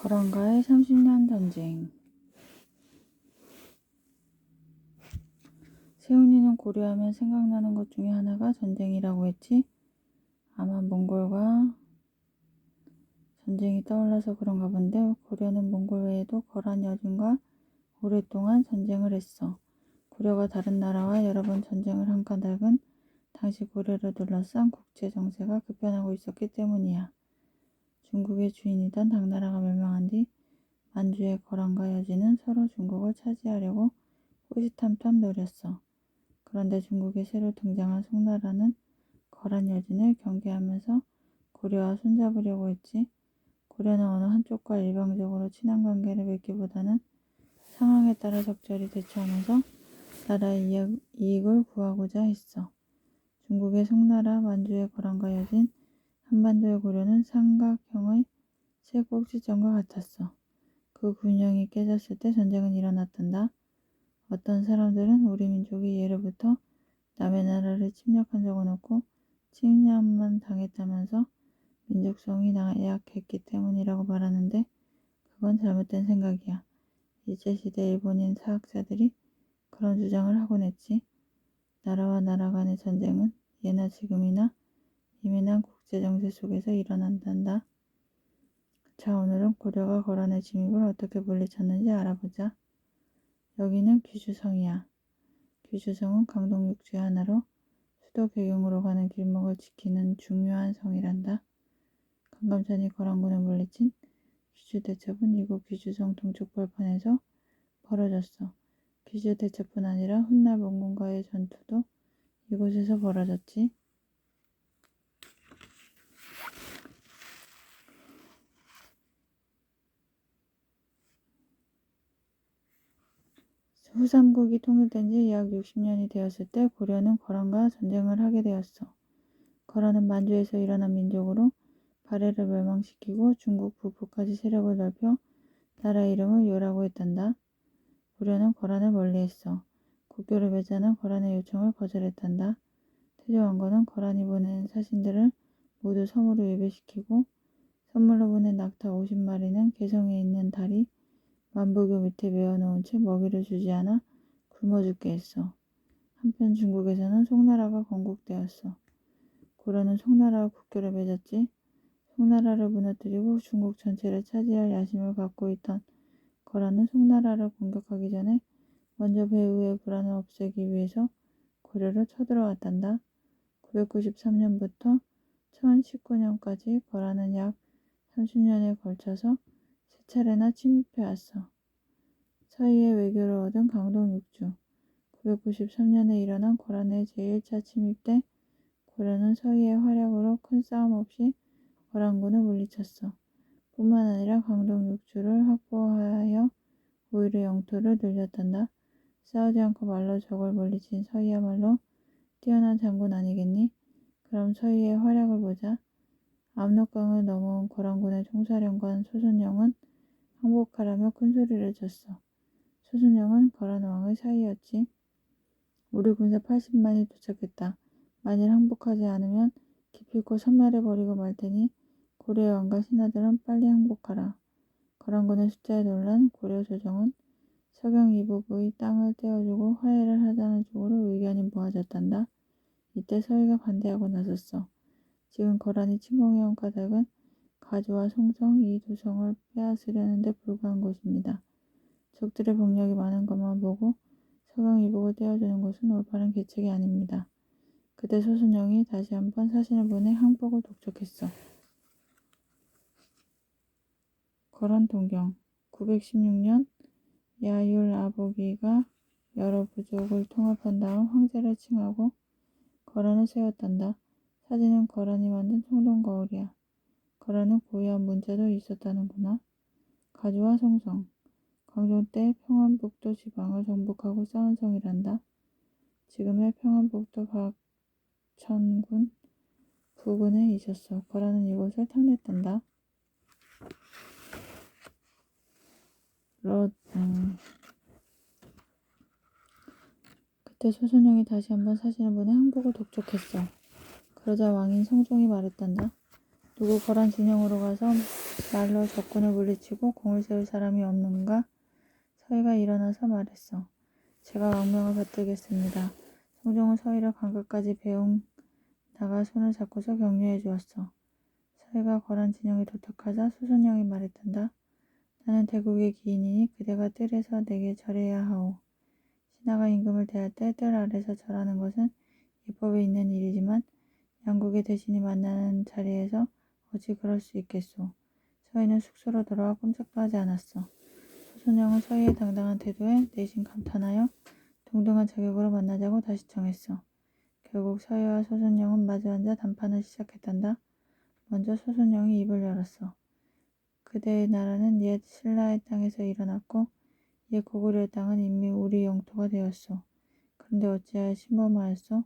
거란과의 30년 전쟁. 세훈이는 고려하면 생각나는 것 중에 하나가 전쟁이라고 했지. 아마 몽골과 전쟁이 떠올라서 그런가 본데 고려는 몽골 외에도 거란 여진과 오랫동안 전쟁을 했어. 고려가 다른 나라와 여러 번 전쟁을 한 까닭은 당시 고려를 둘러싼 국제 정세가 급변하고 있었기 때문이야. 중국의 주인이던 당나라가 멸망한 뒤 만주의 거란과 여진은 서로 중국을 차지하려고 호시탐탐 노렸어. 그런데 중국에 새로 등장한 송나라는 거란 여진을 경계하면서 고려와 손잡으려고 했지. 고려는 어느 한쪽과 일방적으로 친한 관계를 맺기보다는 상황에 따라 적절히 대처하면서 나라의 이익을 구하고자 했어. 중국의 송나라, 만주의 거란과 여진, 한반도의 고려는 삼각형의 세 꼭지점과 같았어. 그 균형이 깨졌을 때 전쟁은 일어났단다. 어떤 사람들은 우리 민족이 예로부터 남의 나라를 침략한 적은 없고 침략만 당했다면서 민족성이 나약했기 때문이라고 말하는데 그건 잘못된 생각이야. 일제시대 일본인 사학자들이 그런 주장을 하곤 했지. 나라와 나라 간의 전쟁은 예나 지금이나 예민한 국제정세 속에서 일어난단다. 자, 오늘은 고려가 거란의 침입을 어떻게 물리쳤는지 알아보자. 여기는 귀주성이야. 귀주성은 강동 육지의 하나로 수도 개경으로 가는 길목을 지키는 중요한 성이란다. 강감찬이 거란군을 물리친 귀주대첩은 이곳 귀주성 동쪽 벌판에서 벌어졌어. 귀주대첩뿐 아니라 훗날 몽군과의 전투도 이곳에서 벌어졌지. 후삼국이 통일된 지 약 60년이 되었을 때 고려는 거란과 전쟁을 하게 되었어. 거란은 만주에서 일어난 민족으로 발해를 멸망시키고 중국 북부까지 세력을 넓혀 나라 이름을 요라고 했단다. 고려는 거란을 멀리했어. 국교를 맺자는 거란의 요청을 거절했단다. 태조왕건은 거란이 보낸 사신들을 모두 섬으로 예배시키고 선물로 보낸 낙타 50마리는 개성에 있는 다리 만부교 밑에 메어놓은 채 먹이를 주지 않아 굶어 죽게 했어. 한편 중국에서는 송나라가 건국되었어. 고려는 송나라와 국교를 맺었지. 송나라를 무너뜨리고 중국 전체를 차지할 야심을 갖고 있던 거란은 송나라를 공격하기 전에 먼저 배후의 불안을 없애기 위해서 고려를 쳐들어왔단다. 993년부터 1019년까지 거란은 약 30년에 걸쳐서 세 차례나 침입해왔어. 서희의 외교를 얻은 강동 육주. 993년에 일어난 거란의 제1차 침입 때 고려는 서희의 활약으로 큰 싸움 없이 거란군을 물리쳤어. 뿐만 아니라 강동 육주를 확보하여 오히려 영토를 늘렸단다. 싸우지 않고 말로 적을 물리친 서희야말로 뛰어난 장군 아니겠니? 그럼 서희의 활약을 보자. 압록강을 넘어온 거란군의 총사령관 소순영은 항복하라며 큰 소리를 쳤어. 소순영은 거란 왕의 사이였지. 우리 군사 80만이 도착했다. 만일 항복하지 않으면 기필코 섬멸해버리고 말 테니 고려의 왕과 신하들은 빨리 항복하라. 거란군의 숫자에 놀란 고려 조정은 서경 이북의 땅을 떼어주고 화해를 하자는 쪽으로 의견이 모아졌단다. 이때 서희가 반대하고 나섰어. 지금 거란이 침공해온 까닭은 가주와 송성 이 두 성을 빼앗으려는 데 불과한 것입니다. 적들의 병력이 많은 것만 보고 서경 이북을 떼어주는 것은 올바른 계책이 아닙니다. 그때 소순영이 다시 한번 사신을 보내 항복을 독촉했어. 거란 동경 916년 야율 아보기가 여러 부족을 통합한 다음 황제를 칭하고 거란을 세웠단다. 사진은 거란이 만든 청동거울이야. 거란은 고유한 문자도 있었다는구나. 가주와 송성 광종 때 평안북도 지방을 정복하고 쌓은 성이란다. 지금의 평안북도 박천군 부근에 있었어. 거란은 이곳을 탐냈단다. 그때 소순영이 다시 한번 사신을 보내 항복을 독촉했어. 그러자 왕인 성종이 말했단다. 누구 거란 진영으로 가서 말로 적군을 물리치고 공을 세울 사람이 없는가? 서희가 일어나서 말했어. 제가 왕명을 받들겠습니다. 성종은 서희를 강가까지 배웅 나가 손을 잡고서 격려해 주었어. 서희가 거란 진영에 도착하자 수순영이 말했단다. 나는 대국의 기인이니 그대가 뜰에서 내게 절해야 하오. 신하가 임금을 대할 때 뜰 아래서 절하는 것은 예법에 있는 일이지만 양국의 대신이 만나는 자리에서 어찌 그럴 수 있겠소. 서희는 숙소로 돌아와 꼼짝도 하지 않았어. 수순영은 서희의 당당한 태도에 내심 감탄하여 동등한 자격으로 만나자고 다시 청했어. 결국 서희와 소순영은 마주 앉아 담판을 시작했단다. 먼저 소순영이 입을 열었어. 그대의 나라는 옛 신라의 땅에서 일어났고 옛 고구려의 땅은 이미 우리 영토가 되었소. 그런데 어찌하여 침범하였소?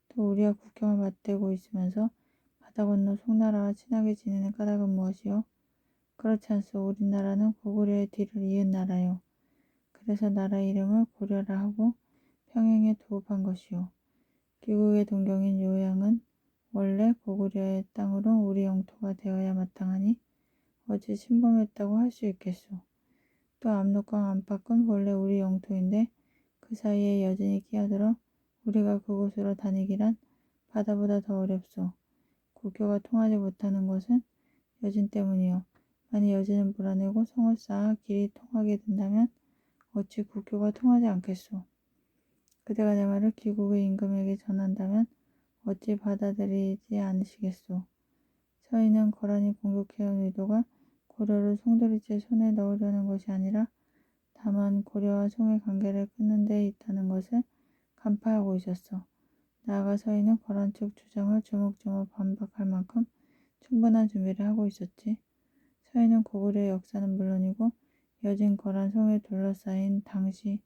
또 우리와 국경을 맞대고 있으면서 바다 건너 송나라와 친하게 지내는 까닭은 무엇이요? 그렇지 않소. 우리나라는 고구려의 뒤를 이은 나라요. 그래서 나라 이름을 고려라 하고 평행에 도읍한 것이요. 귀국의 동경인 요양은 원래 고구려의 땅으로 우리 영토가 되어야 마땅하니 어찌 침범했다고 할 수 있겠소. 또 압록강 안팎은 원래 우리 영토인데 그 사이에 여진이 끼어들어 우리가 그곳으로 다니기란 바다보다 더 어렵소. 국교가 통하지 못하는 것은 여진 때문이요. 만일 여진을 몰아내고 성을 쌓아 길이 통하게 된다면 어찌 국교가 통하지 않겠소. 그대가 내 말을 귀국의 임금에게 전한다면 어찌 받아들이지 않으시겠소. 서희는 거란이 공격해온 의도가 고려를 송두리째 손에 넣으려는 것이 아니라 다만 고려와 송의 관계를 끊는 데 있다는 것을 간파하고 있었어. 나아가 서희는 거란 측 주장을 조목조목 반박할 만큼 충분한 준비를 하고 있었지. 서희는 고구려의 역사는 물론이고 여진 거란 송에 둘러싸인 당시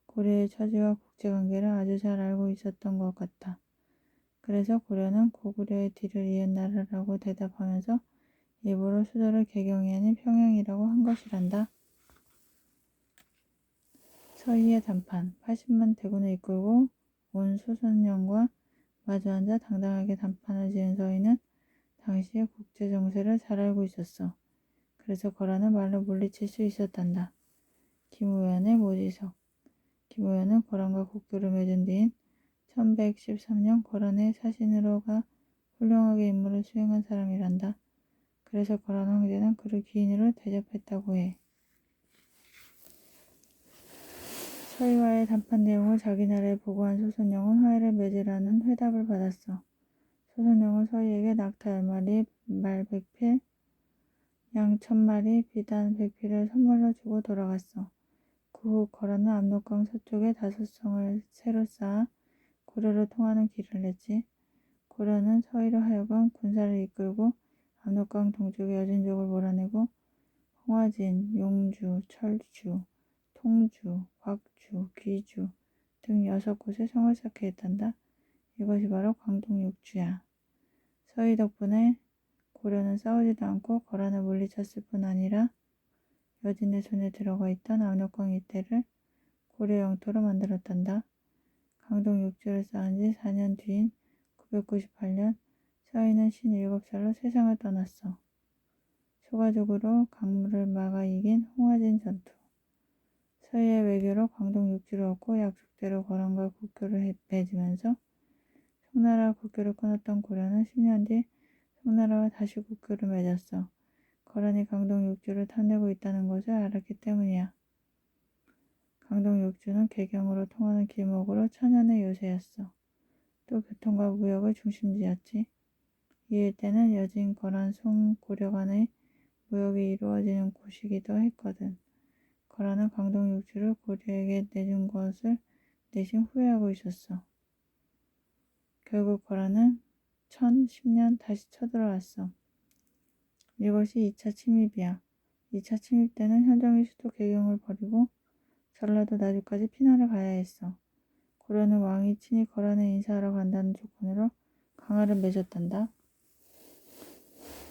고려의 처지와 국제관계를 아주 잘 알고 있었던 것 같다. 그래서 고려는 고구려의 뒤를 이은 나라라고 대답하면서 일부러 수도를 개경이 아닌 평양이라고 한 것이란다. 서희의 단판. 80만 대군을 이끌고 온 소선영과 마주 앉아 당당하게 단판을 지은 서희는 당시의 국제 정세를 잘 알고 있었어. 그래서 거란을 말로 물리칠 수 있었단다. 김우현의 모지석. 김우현은 거란과 국교를 맺은 뒤인 1113년 거란의 사신으로가 훌륭하게 임무를 수행한 사람이란다. 그래서 거란 황제는 그를 귀인으로 대접했다고 해. 서희와의 단판 내용을 자기 나라에 보고한 소선영은 화해를 맺으라는 회답을 받았어. 소선영은 서희에게 낙타 10마리, 말 100필, 양 1000마리, 비단 100필을 선물로 주고 돌아갔어. 그 후 거란은 압록강 서쪽에 5성을 새로 쌓아 고려로 통하는 길을 냈지. 고려는 서희로 하여금 군사를 이끌고 압록강 동쪽의 여진족을 몰아내고 홍화진, 용주, 철주, 통주, 곽주, 귀주 등 6곳의 성을 쌓게 했단다. 이것이 바로 광동육주야. 서희 덕분에 고려는 싸우지도 않고 거란을 물리쳤을 뿐 아니라 여진의 손에 들어가 있던 압록강 일대를 고려 영토로 만들었단다. 강동육주를 쌓은 지 4년 뒤인 998년 서희는 57살로 세상을 떠났어. 초과적으로 강물을 막아 이긴 홍화진 전투. 서희의 외교로 광동육주를 얻고 약속대로 거란과 국교를 맺으면서 송나라와 국교를 끊었던 고려는 10년 뒤 송나라와 다시 국교를 맺었어. 거란이 강동육주를 탐내고 있다는 것을 알았기 때문이야. 강동육주는 개경으로 통하는 길목으로 천연의 요새였어. 또 교통과 무역의 중심지였지. 이 일대는 여진, 거란, 송, 고려 간의 무역이 이루어지는 곳이기도 했거든. 거란은 강동육주를 고려에게 내준 것을 내심 후회하고 있었어. 결국 거란은 1010년 다시 쳐들어왔어. 이것이 2차 침입이야. 2차 침입 때는 현종이 수도 개경을 버리고 전라도 나주까지 피난을 가야 했어. 고려는 왕이 친히 거란을 인사하러 간다는 조건으로 강화를 맺었단다.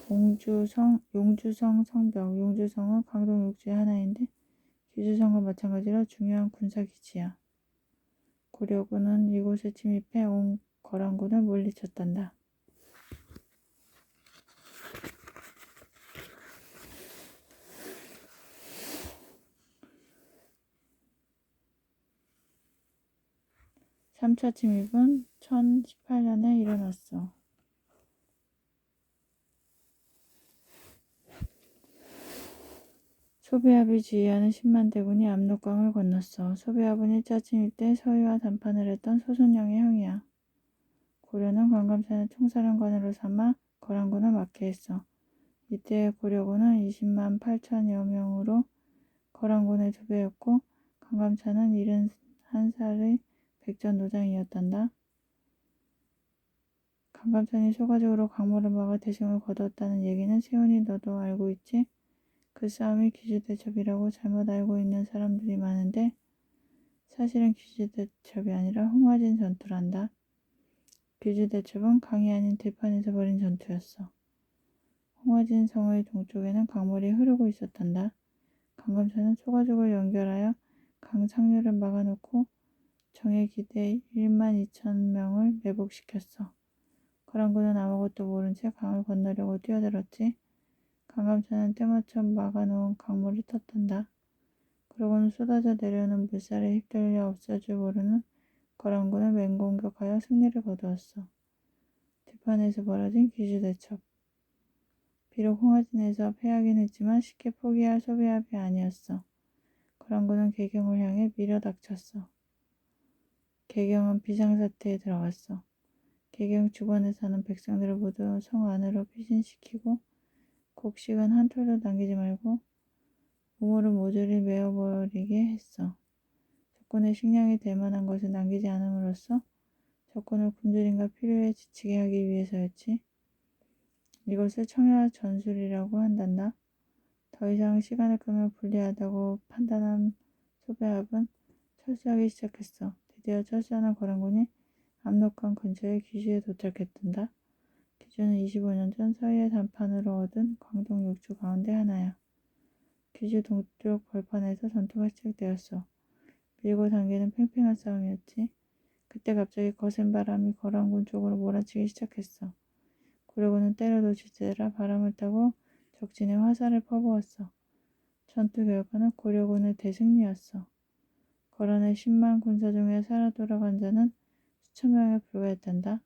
용주성 성벽. 용주성은 강동육주의 하나인데 귀주성과 마찬가지로 중요한 군사기지야. 고려군은 이곳에 침입해 온 거란군을 물리쳤단다. 3차 침입은 1018년에 일어났어. 소비압이 지휘하는 10만 대군이 압록강을 건넜어. 소비압은 1차 침입 때 서희와 담판을 했던 소순영의 형이야. 고려는 관감찬을 총사령관으로 삼아 거란군을 맡게 했어. 이때 고려군은 20만 8천여 명으로 거란군의 2배였고 관감찬은 71살의 백전노장이었단다. 관감찬이 소가적으로 강모를 막아 대승을 거두었다는 얘기는 세훈이 너도 알고 있지? 그 싸움이 귀주대첩이라고 잘못 알고 있는 사람들이 많은데 사실은 귀주대첩이 아니라 홍화진 전투란다. 귀주대첩은 강이 아닌 들판에서 벌인 전투였어. 홍화진 성의 동쪽에는 강물이 흐르고 있었단다. 강감찬은 소가족을 연결하여 강 상류를 막아놓고 정예 기대 1만 2천 명을 매복시켰어. 거란군은 아무것도 모른 채 강을 건너려고 뛰어들었지. 강감찬은 때맞춰 막아놓은 강물을 텄단다. 그러고는 쏟아져 내려오는 물살에 휩쓸려 없어질 모르는 거란군을 맹공격하여 승리를 거두었어. 들판에서 벌어진 귀주대첩. 비록 홍화진에서 패하긴 했지만 쉽게 포기할 소비압이 아니었어. 거란군은 개경을 향해 밀어닥쳤어. 개경은 비상사태에 들어갔어. 개경 주변에 사는 백성들을 모두 성 안으로 피신시키고 곡식은 한 톨도 남기지 말고 우물을 모조리 메어버리게 했어. 적군의 식량이 될 만한 것을 남기지 않음으로써 적군을 굶주림과 필요에 지치게 하기 위해서였지. 이것을 청야 전술이라고 한단다. 더 이상 시간을 끄면 불리하다고 판단한 소배압은 철수하기 시작했어. 드디어 철수하는 거란군이 압록강 근처의 귀주에 도착했단다. 귀주는 25년 전 서희의 단판으로 얻은 광동 6주 가운데 하나야. 귀주 동쪽 벌판에서 전투가 시작되었어. 밀고 당기는 팽팽한 싸움이었지. 그때 갑자기 거센 바람이 거란군 쪽으로 몰아치기 시작했어. 고려군은 때를 놓치지라 바람을 타고 적진에 화살을 퍼부었어. 전투 결과는 고려군의 대승리였어. 거란의 10만 군사 중에 살아 돌아간 자는 수천 명에 불과했단다.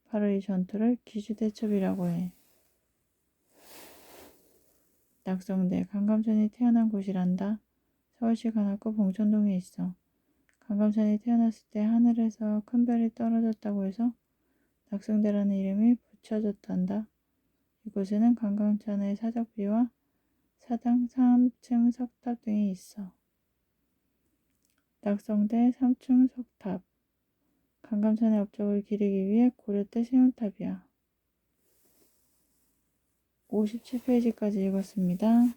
바로 이 전투를 귀주대첩이라고 해. 낙성대, 강감찬이 태어난 곳이란다. 서울시 관악구 봉천동에 있어. 강감찬이 태어났을 때 하늘에서 큰 별이 떨어졌다고 해서 낙성대라는 이름이 붙여졌단다. 이곳에는 강감찬의 사적비와 사당 3층 석탑 등이 있어. 낙성대 3층 석탑. 강감찬의 업적을 기리기 위해 고려 때 세운 탑이야. 57페이지까지 읽었습니다.